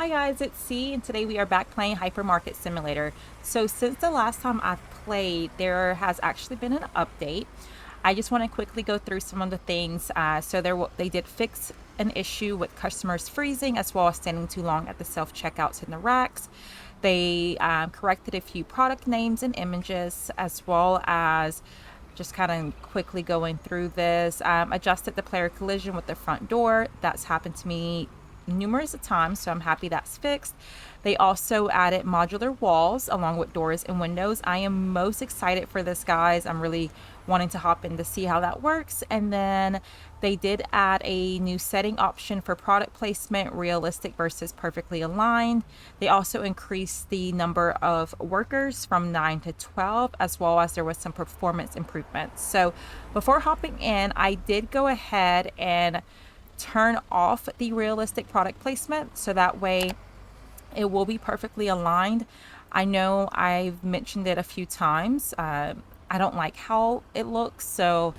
Hi guys, it's C, and today we are back playing Hypermarket Simulator. So since the last time I've played, there has actually been an update. I just want to quickly go through some of the things. They did fix an issue with customers freezing as well as standing too long at the self-checkouts in the racks. They corrected a few product names and images, as well as just kind of quickly going through this. Adjusted the player collision with the front door. That's happened to me numerous times, so I'm happy that's fixed. They also added modular walls along with doors and windows. I am most excited for this, guys. I'm really wanting to hop in to see how that works. And then they did add a new setting option for product placement, realistic versus perfectly aligned. They also increased the number of workers from 9 to 12, as well as there was some performance improvements. So before hopping in, I did go ahead and turn off the realistic product placement so that way it will be perfectly aligned. I know I've mentioned it a few times. I don't like how it looks, so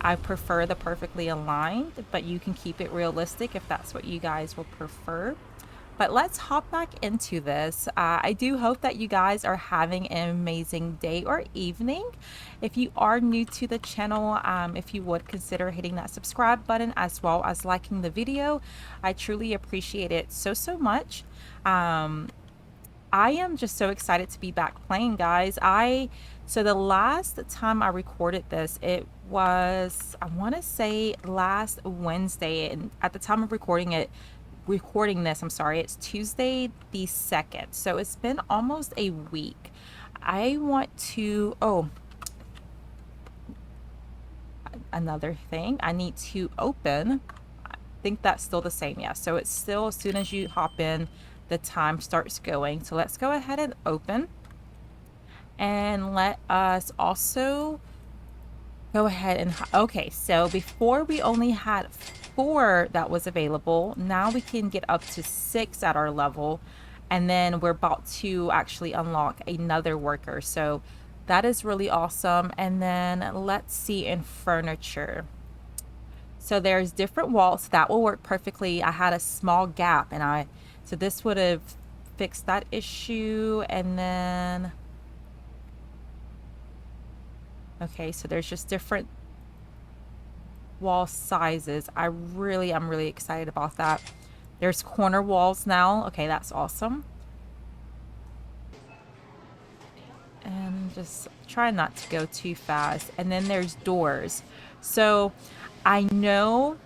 I prefer the perfectly aligned, but you can keep it realistic if that's what you guys will prefer. But let's hop back into this. I do hope that you guys are having an amazing day or evening. If you are new to the channel, if you would consider hitting that subscribe button as well as liking the video, I truly appreciate it so much. I am just so excited to be back playing, guys. So the last time I recorded this, it was, I want to say last Wednesday, and at the time of recording this, I'm sorry, it's Tuesday the 2nd. So it's been almost a week. I want to, another thing, I need to open. I think that's still the same. Yeah, so it's still, as soon as you hop in, the time starts going. So let's go ahead and open, and let us also go ahead and, okay, so before we only had 4 that was available. Now we can get up to 6 at our level, and then we're about to actually unlock another worker, so that is really awesome. And then let's see, in furniture, so there's different walls that will work perfectly. I had a small gap, and so this would have fixed that issue. And then, okay, so there's just different wall sizes. I'm really excited about that. There's corner walls now. Okay, that's awesome. And just try not to go too fast. And then there's doors. So I know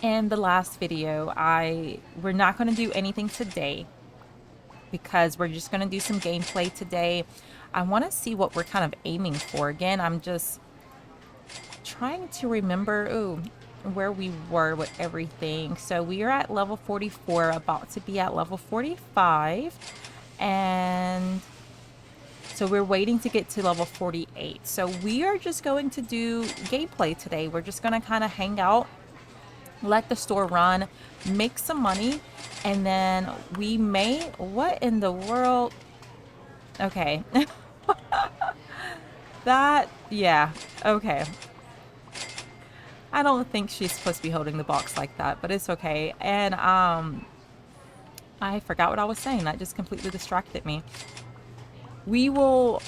in the last video, we're not going to do anything today because we're just going to do some gameplay today. I want to see what we're kind of aiming for. Again, I'm just trying to remember where we were with everything. So we are at level 44, about to be at level 45, and so we're waiting to get to level 48. So we are just going to do gameplay today. We're just going to kind of hang out, let the store run, make some money, and then we may, what in the world? Okay. Yeah, okay. I don't think she's supposed to be holding the box like that, but it's okay. And I forgot what I was saying. That just completely distracted me. We will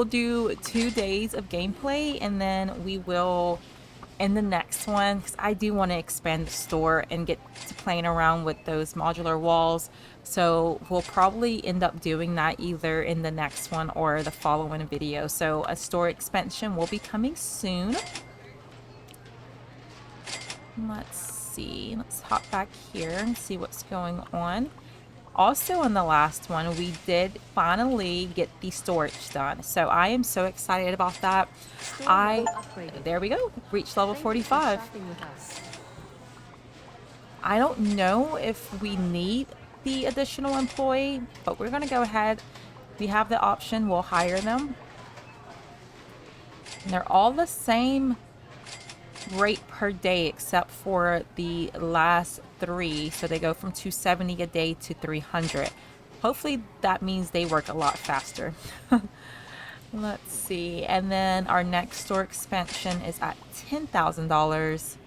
do 2 days of gameplay, and then we will, in the next one, because I do want to expand the store and get to playing around with those modular walls. So we'll probably end up doing that either in the next one or the following video. So a store expansion will be coming soon. Let's see. Let's hop back here and see what's going on. Also, in the last one, we did finally get the storage done. So I am so excited about that. There we go. Reached level 45. I don't know if we need the additional employee, but we're going to go ahead. We have the option. We'll hire them. And they're all the same rate per day except for the last 3, so they go from 270 a day to 300. Hopefully that means they work a lot faster. Let's see, and then our next store expansion is at $10,000.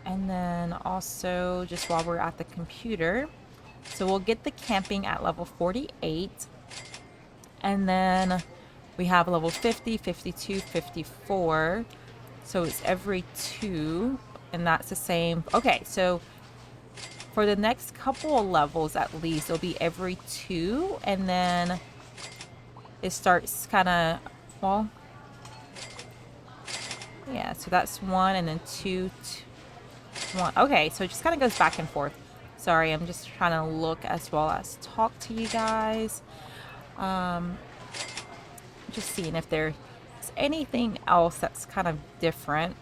And then also, just while we're at the computer, so we'll get the camping at level 48. And then we have level 50, 52, 54. So it's every 2. And that's the same. Okay, so for the next couple of levels at least, it'll be every 2. And then it starts kind of, well, yeah, so that's 1 and then 2, 1. Okay, so it just kind of goes back and forth. Sorry, I'm just trying to look as well as talk to you guys. Just seeing if there's anything else that's kind of different.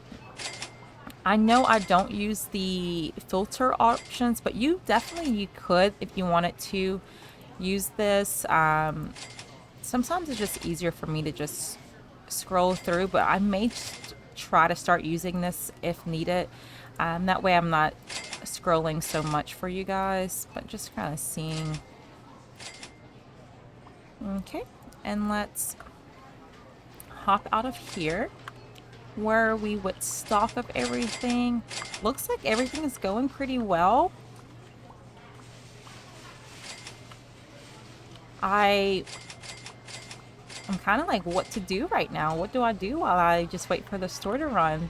I know I don't use the filter options, but you could if you wanted to use this. Sometimes it's just easier for me to just scroll through, but I may try to start using this if needed. That way I'm not scrolling so much for you guys, but just kind of seeing. Okay, and let's hop out of here where we would stock up everything. Looks like everything is going pretty well. I'm kind of like, what to do right now? What do I do while I just wait for the store to run?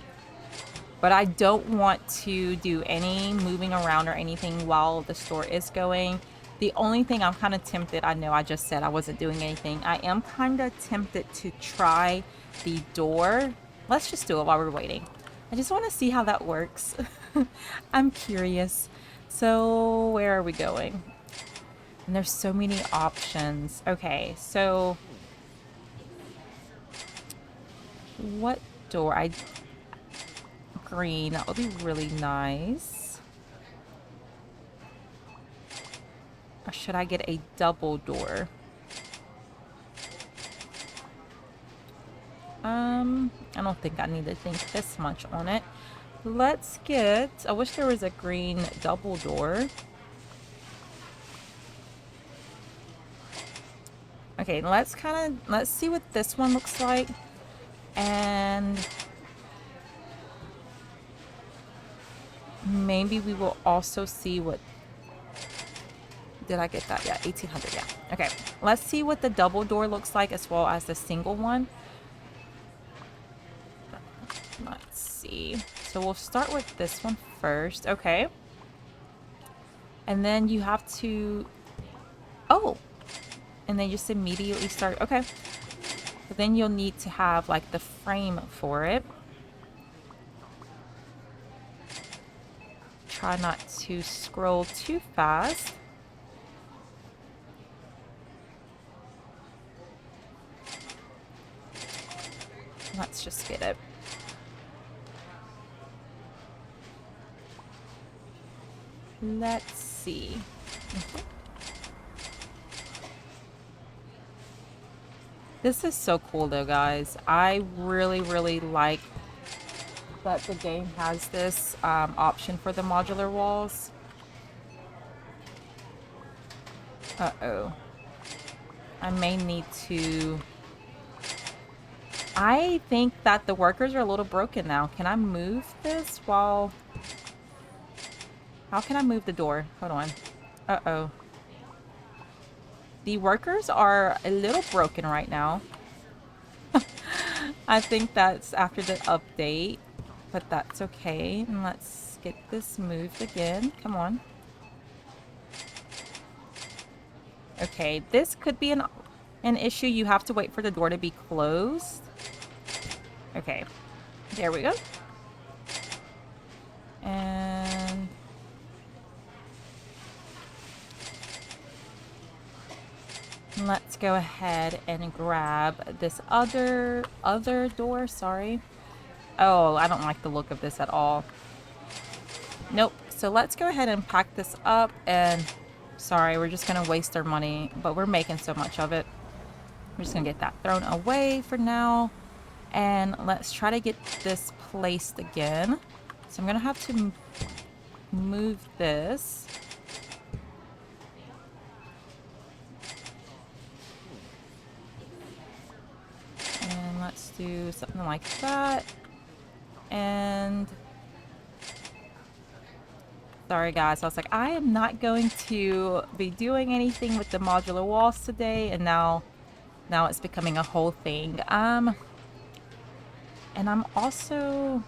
But I don't want to do any moving around or anything while the store is going. The only thing I'm kind of tempted, I know I just said I wasn't doing anything. I am kind of tempted to try the door. Let's just do it while we're waiting. I just want to see how that works. I'm curious. So where are we going? And there's so many options. Okay, so what door? Green, that would be really nice. Or should I get a double door? I don't think I need to think this much on it. Let's get, I wish there was a green double door. Okay, let's see what this one looks like. And maybe we will also see what, did I get that? Yeah, 1800, yeah. Okay, let's see what the double door looks like as well as the single one. Let's see. So we'll start with this one first. Okay. And then you have to, oh, and then just immediately start. Okay. But then you'll need to have like the frame for it. Try not to scroll too fast. Let's just get it. Let's see. This is so cool though, guys. I really, really like that the game has this option for the modular walls. Uh-oh. I may need to... I think that the workers are a little broken now. Can I move this while... How can I move the door? Hold on. Uh-oh. The workers are a little broken right now. I think that's after the update, but that's okay. And let's get this moved again. Come on. Okay, this could be an issue. You have to wait for the door to be closed. Okay, there we go. And let's go ahead and grab this other door. Sorry. Oh, I don't like the look of this at all. Nope. So let's go ahead and pack this up. And sorry, we're just gonna waste our money, but we're making so much of it. We're just gonna get that thrown away for now. And let's try to get this placed again. So I'm gonna have to move this. And let's do something like that. And Sorry guys, I was like, I am not going to be doing anything with the modular walls today, and now it's becoming a whole thing. And I'm also,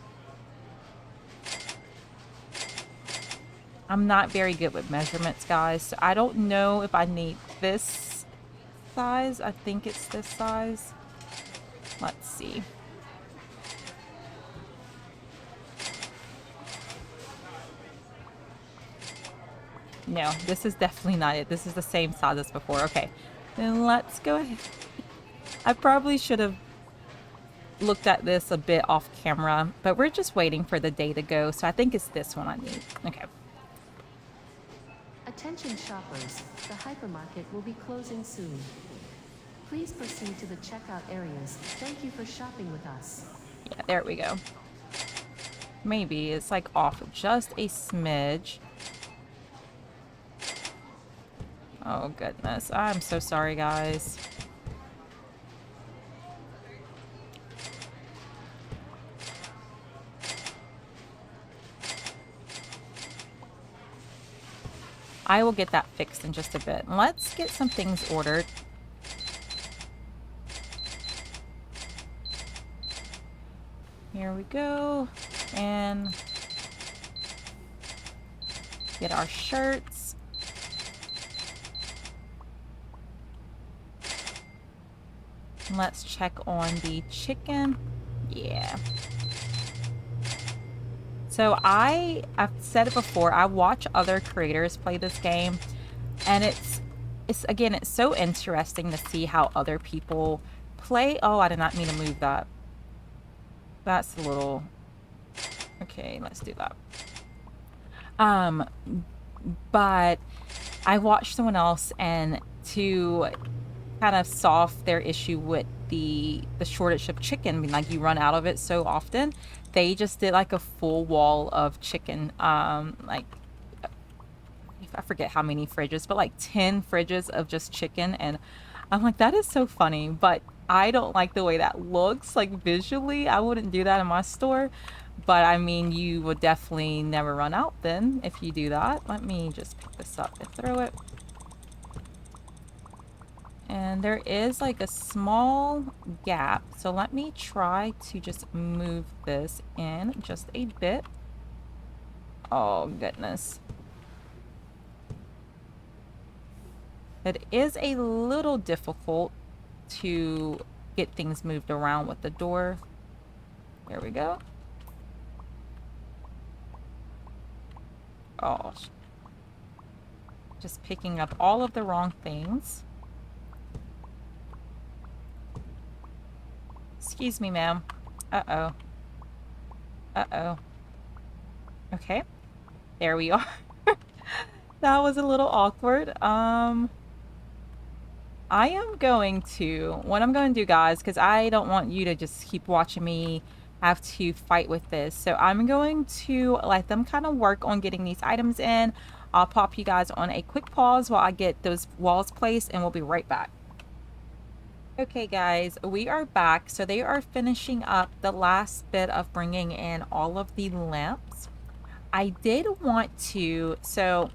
I'm not very good with measurements, guys. So I don't know if I need this size. I think it's this size. Let's see. No, this is definitely not it. This is the same size as before. Okay, then let's go ahead. I probably should have looked at this a bit off camera, but we're just waiting for the day to go. So I think it's this one I need. Okay. Attention shoppers, the hypermarket will be closing soon. Please proceed to the checkout areas. Thank you for shopping with us. Yeah, there we go. Maybe it's like off just a smidge. Oh goodness, I'm so sorry guys. I will get that fixed in just a bit. Let's get some things ordered. Here we go. And get our shirts. Let's check on the chicken. Yeah. So I've said it before, I watch other creators play this game, and it's again, it's so interesting to see how other people play. Oh, I did not mean to move that. That's a little, okay, let's do that. But I watched someone else, and to kind of solve their issue with the shortage of chicken, I mean, like you run out of it so often, they just did like a full wall of chicken, like I forget how many fridges, but like 10 fridges of just chicken. And I'm like, that is so funny, but I don't like the way that looks, like visually. I wouldn't do that in my store, but I mean, you would definitely never run out then if you do that. Let me just pick this up and throw it. And there is like a small gap, so let me try to just move this in just a bit. Oh goodness. It is a little difficult to get things moved around with the door. There we go. Oh, just picking up all of the wrong things. Excuse me, ma'am. Uh-oh. Uh-oh. Okay. There we are. That was a little awkward. I am going to, what I'm going to do, guys, because I don't want you to just keep watching me have to fight with this. So I'm going to let them kind of work on getting these items in. I'll pop you guys on a quick pause while I get those walls placed, and we'll be right back. Okay, guys, we are back. So they are finishing up the last bit of bringing in all of the lamps. I did want to, so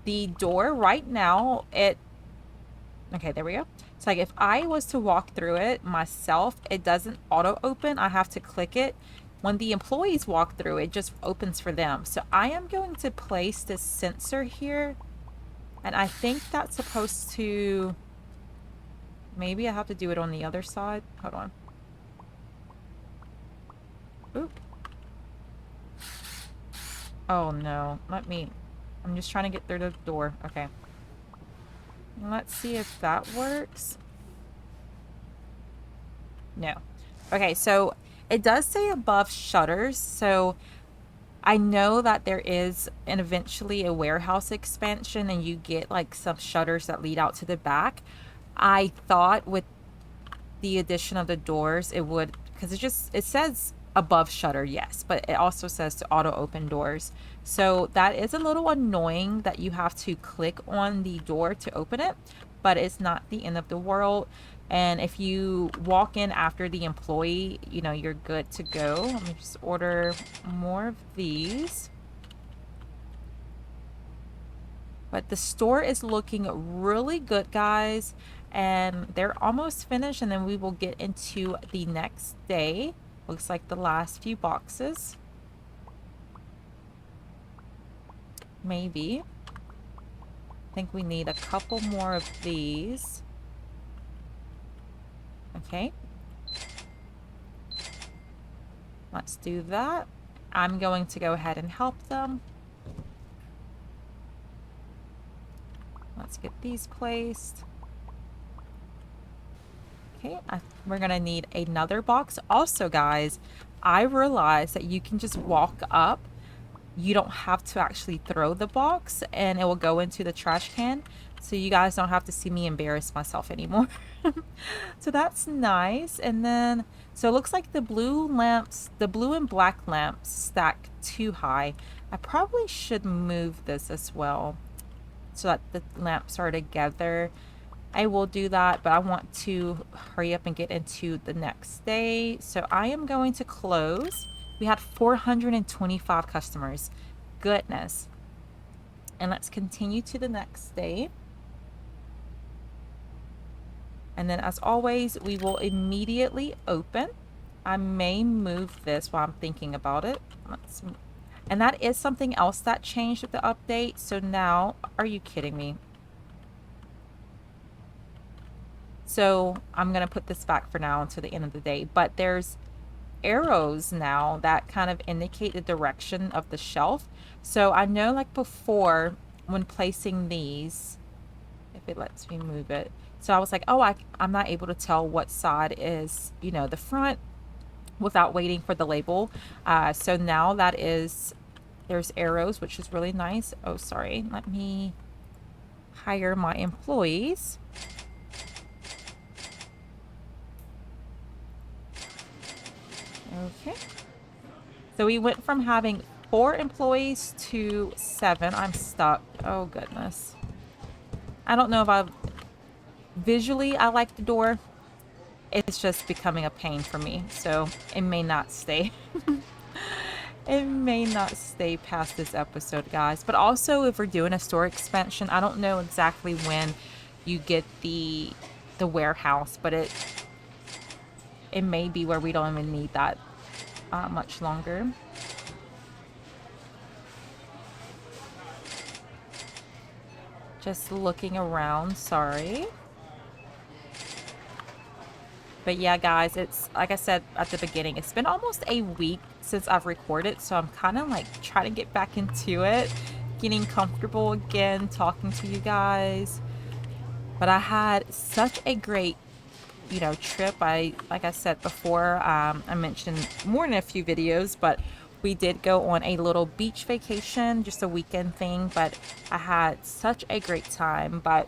the door right now, okay, there we go. So like if I was to walk through it myself, it doesn't auto open. I have to click it. When the employees walk through, it just opens for them. So I am going to place this sensor here, and I think that's supposed to, maybe I have to do it on the other side. Hold on. Oop. Oh no, I'm just trying to get through the door. Okay. Let's see if that works. No. Okay, so it does say above shutters. So I know that there is eventually a warehouse expansion, and you get like some shutters that lead out to the back. I thought with the addition of the doors, it would, because it says above shutter, yes, but it also says to auto open doors. So that is a little annoying that you have to click on the door to open it, but it's not the end of the world. And if you walk in after the employee, you know, you're good to go. Let me just order more of these. But the store is looking really good, guys. And they're almost finished, and then we will get into the next day. Looks like the last few boxes. Maybe. I think we need a couple more of these. Okay. Let's do that. I'm going to go ahead and help them. Let's get these placed. Okay, we're gonna need another box. Also, guys, I realized that you can just walk up. You don't have to actually throw the box and it will go into the trash can. So you guys don't have to see me embarrass myself anymore. So that's nice. And then, so it looks like the blue lamps, the blue and black lamps stack too high. I probably should move this as well so that the lamps are together. I will do that, but I want to hurry up and get into the next day. So I am going to close. We had 425 customers. Goodness. And let's continue to the next day. And then as always, we will immediately open. I may move this while I'm thinking about it. And that is something else that changed with the update. So now, are you kidding me? So I'm going to put this back for now until the end of the day. But there's arrows now that kind of indicate the direction of the shelf. So I know, like before, when placing these, if it lets me move it. So I was like, oh, I'm not able to tell what side is, you know, the front without waiting for the label. So now that is, there's arrows, which is really nice. Oh, sorry. Let me hire my employees. Okay. So we went from having 4 employees to 7. I'm stuck. Oh, goodness. I don't know if visually I like the door. It's just becoming a pain for me. So it may not stay. It may not stay past this episode, guys. But also, if we're doing a store expansion, I don't know exactly when you get the warehouse, but it may be where we don't even need that much longer. Just looking around, sorry. But yeah, guys, it's like I said at the beginning, it's been almost a week since I've recorded, so I'm kind of like trying to get back into it, getting comfortable again, talking to you guys. But I had such a great, you know, trip. Like I said before, I mentioned more in a few videos, but we did go on a little beach vacation, just a weekend thing. But I had such a great time. But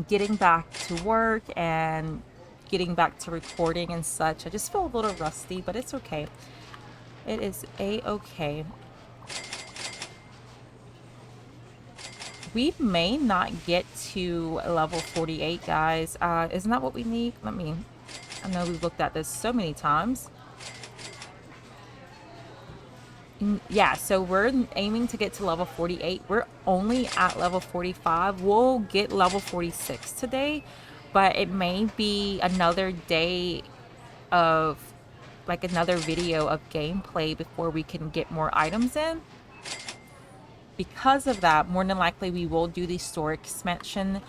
getting back to work and getting back to recording and such, I just feel a little rusty, but it's okay. It is a-okay. We may not get to level 48, guys. Isn't that what we need? I know we've looked at this so many times. Yeah, so we're aiming to get to level 48. We're only at level 45. We'll get level 46 today, but it may be another day of, like, another video of gameplay before we can get more items in. Because of that, more than likely we will do the store expansion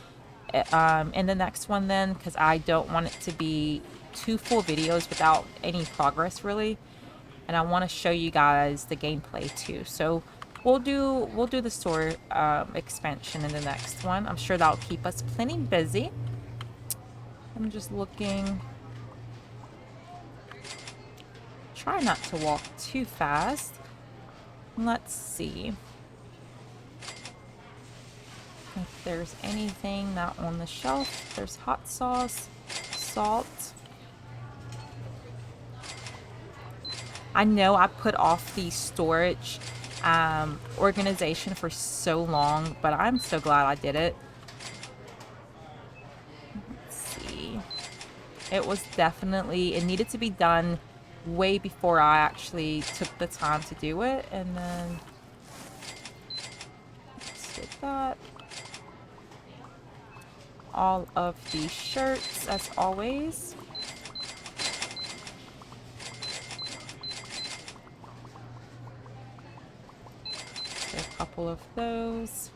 in the next one then, because I don't want it to be 2 full videos without any progress really, and I want to show you guys the gameplay too. So we'll do the store expansion in the next one. I'm sure that'll keep us plenty busy. I'm just looking. Try not to walk too fast. Let's see if there's anything not on the shelf. There's hot sauce, salt. I know I put off the storage organization for so long, but I'm so glad I did it. Let's see. It was definitely, it needed to be done way before I actually took the time to do it. And then let's get that. All of these shirts, as always. A couple of those.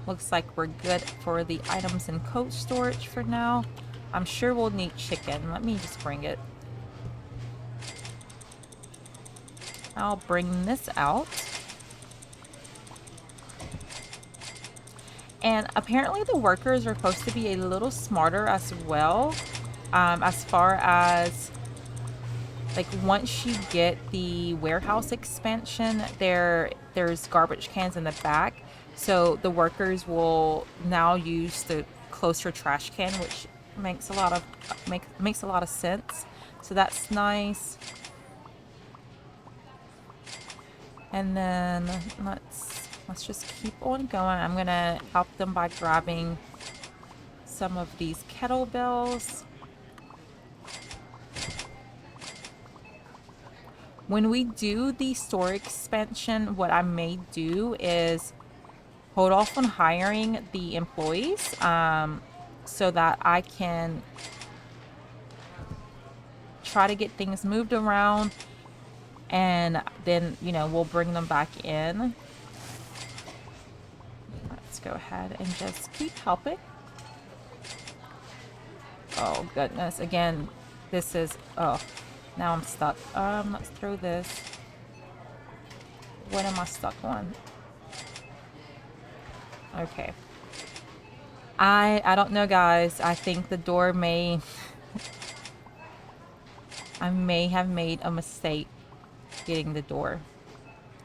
Looks like we're good for the items in coat storage for now. I'm sure we'll need chicken. Let me just bring it. I'll bring this out. And apparently the workers are supposed to be a little smarter as well. As far as, like, once you get the warehouse expansion, there's garbage cans in the back. So the workers will now use the closer trash can, which makes a lot of sense. So that's nice. And then let's just keep on going. I'm gonna help them by grabbing some of these kettlebells. When we do the store expansion, what I may do is hold off on hiring the employees so that I can try to get things moved around, and then, you know, we'll bring them back in. Let's go ahead and just keep helping. Oh goodness, again, this is, oh, now I'm stuck. Let's throw this. What am I stuck on? Okay. I don't know, guys. I think the door may... I may have made a mistake getting the door.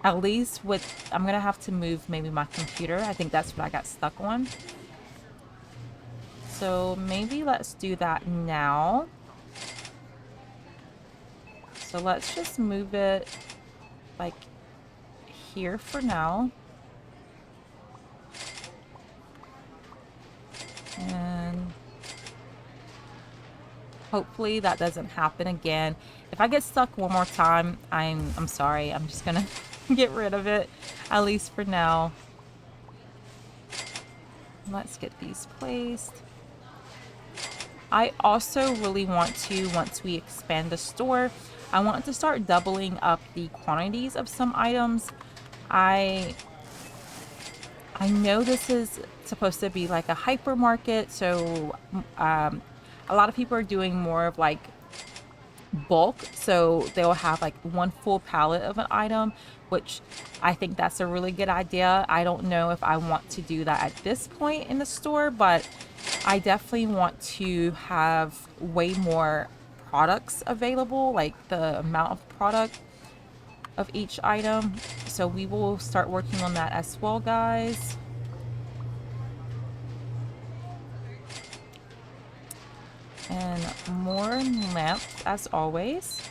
At least with... I'm gonna have to move maybe my computer. I think that's what I got stuck on. So maybe let's do that now. So let's just move it like here for now. And hopefully that doesn't happen again. If I get stuck one more time, I'm sorry. I'm just gonna get rid of it, at least for now. Let's get these placed. I also really want to, once we expand the store, I want to start doubling up the quantities of some items. I know this is supposed to be like a hypermarket, so a lot of people are doing more of like bulk, so they'll have like one full pallet of an item, which I think that's a really good idea. I don't know if I want to do that at this point in the store, but I definitely want to have way more products available, like the amount of product of each item. So we will start working on that as well, guys. And more lamps as always.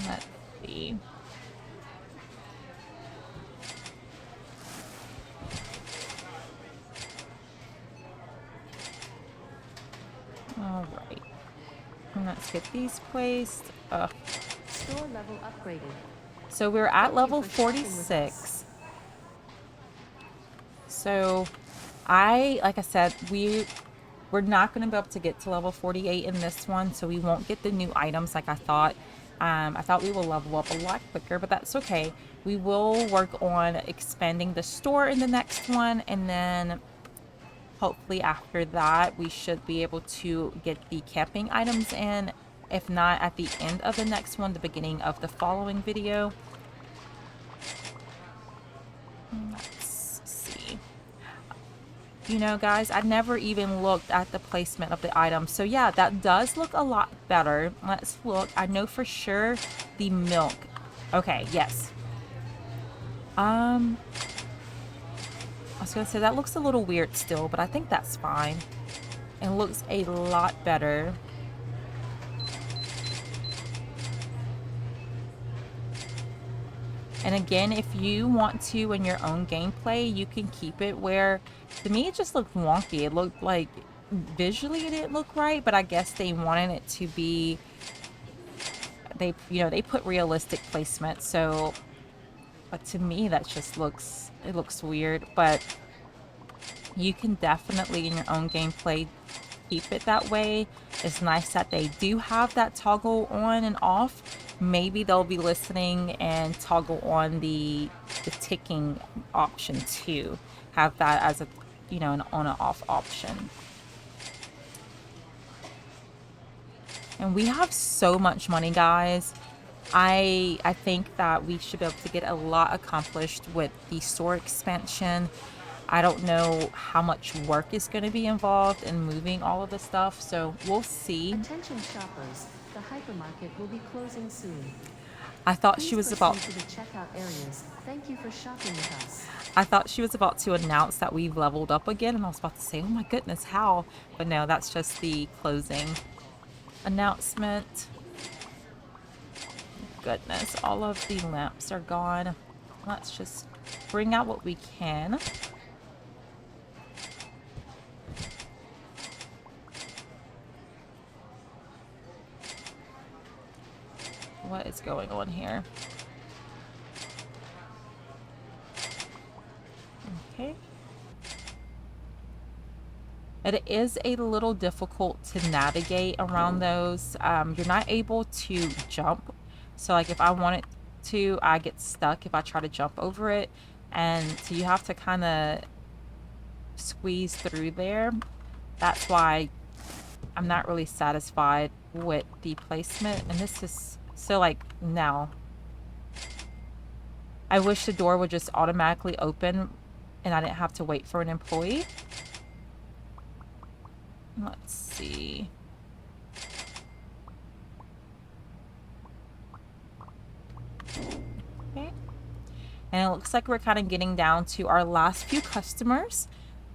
Let's see. All right. And let's get these placed. Store level upgraded. So we're at level 46. So like I said, we're not going to be able to get to level 48 in this one, so we won't get the new items like I thought. I thought we will level up a lot quicker, but that's okay. We will work on expanding the store in the next one, and then hopefully after that we should be able to get the camping items in. If not, at the end of the next one, the beginning of the following video. Let's see. You know, guys, I never even looked at the placement of the items. So yeah, that does look a lot better. Let's look. I know for sure the milk. Okay, yes. I was gonna say that looks a little weird still, but I think that's fine. It looks a lot better. And again, if you want to in your own gameplay, you can keep it where, to me, it just looked wonky. It looked like visually it didn't look right, but I guess they wanted it to be, they put realistic placement. So, but to me that just looks weird, but you can definitely in your own gameplay keep it that way. It's nice that they do have that toggle on and off. Maybe they'll be listening and toggle on the ticking option too. Have that as a, an on and off option. And we have so much money, guys. I think that we should be able to get a lot accomplished with the store expansion. I don't know how much work is going to be involved in moving all of the stuff, so we'll see. Attention shoppers, the hypermarket will be closing soon. I thought she Please was proceed about to the checkout areas. Thank you for shopping with us. I thought she was about to announce that we've leveled up again, and I was about to say, "Oh my goodness, how?" But no, that's just the closing announcement. Goodness, all of the lamps are gone. Let's just bring out what we can. What is going on here? Okay. It is a little difficult to navigate around those. You're not able to jump. So like if I wanted to, I get stuck if I try to jump over it. And so you have to kind of squeeze through there. That's why I'm not really satisfied with the placement. And this is so like now. I wish the door would just automatically open and I didn't have to wait for an employee. Let's see. Okay. And it looks like we're kind of getting down to our last few customers.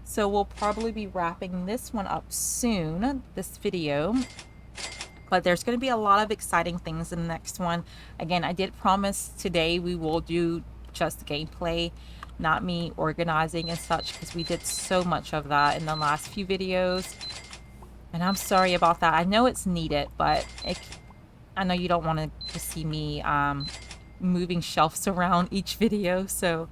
So we'll probably be wrapping this one up soon, this video. But there's going to be a lot of exciting things in the next one. Again, I did promise today we will do just gameplay, not me organizing and such, because we did so much of that in the last few videos. And I'm sorry about that. I know it's needed, but I know you don't want to see me moving shelves around each video. So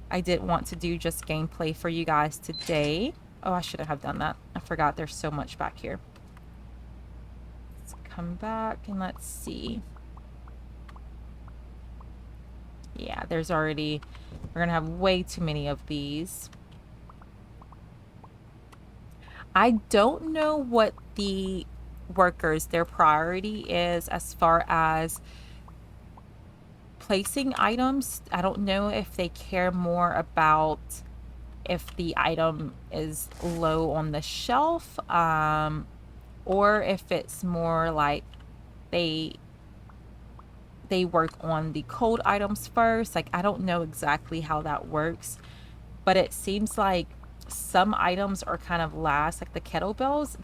I did want to do just gameplay for you guys today. Oh, I shouldn't have done that. I forgot there's so much back here. Let's come back and let's see. Yeah, there's already, we're going to have way too many of these. I don't know what the workers, their priority is as far as placing items. I don't know if they care more about if the item is low on the shelf, or if it's more like they work on the cold items first. Like, I don't know exactly how that works, but it seems like some items are kind of last, like the kettlebells.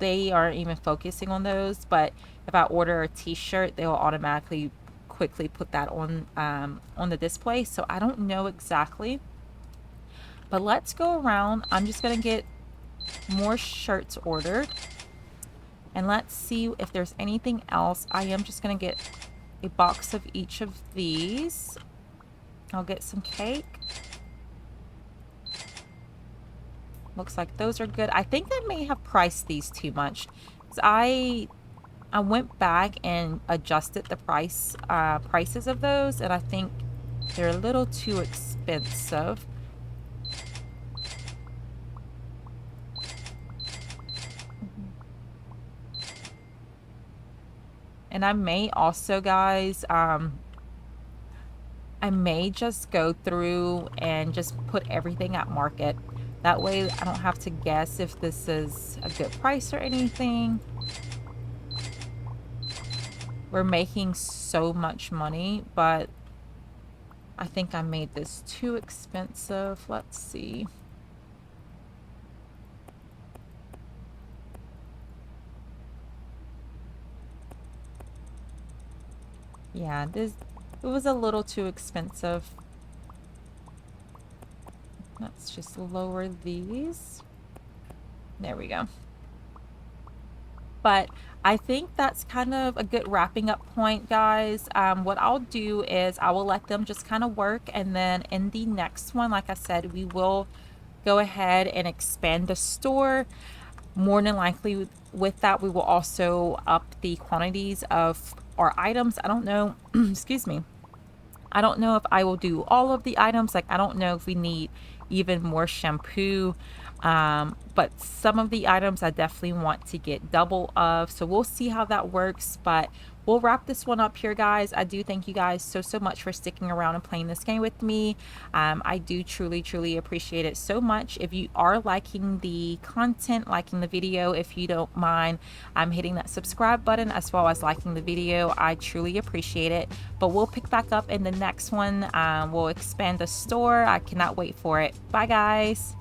They aren't even focusing on those, but if I order a t-shirt, they will automatically quickly put that on the display. So I don't know exactly, but let's go around. I'm just gonna get more shirts ordered, and let's see if there's anything else. I am just gonna get a box of each of these. I'll get some cake. Looks like those are good. I think I may have priced these too much, because I went back and adjusted the prices of those, and I think they're a little too expensive. And I may also, guys, I may just go through and just put everything at market. That way I don't have to guess if this is a good price or anything. We're making so much money, but I think I made this too expensive. Let's see. Yeah, it was a little too expensive. Let's just lower these. There we go. But I think that's kind of a good wrapping up point, guys. What I'll do is I will let them just kind of work. And then in the next one, like I said, we will go ahead and expand the store. More than likely, with that, we will also up the quantities of our items. I don't know, excuse me. I don't know if I will do all of the items. Like, I don't know if we need even more shampoo. But some of the items I definitely want to get double of. So we'll see how that works. But we'll wrap this one up here, guys. I do thank you guys so much for sticking around and playing this game with me. I do truly appreciate it so much. If you are liking the content, liking the video, if you don't mind, I'm hitting that subscribe button as well as liking the video. I truly appreciate it. But we'll pick back up in the next one. We'll expand the store. I cannot wait for it. Bye, guys.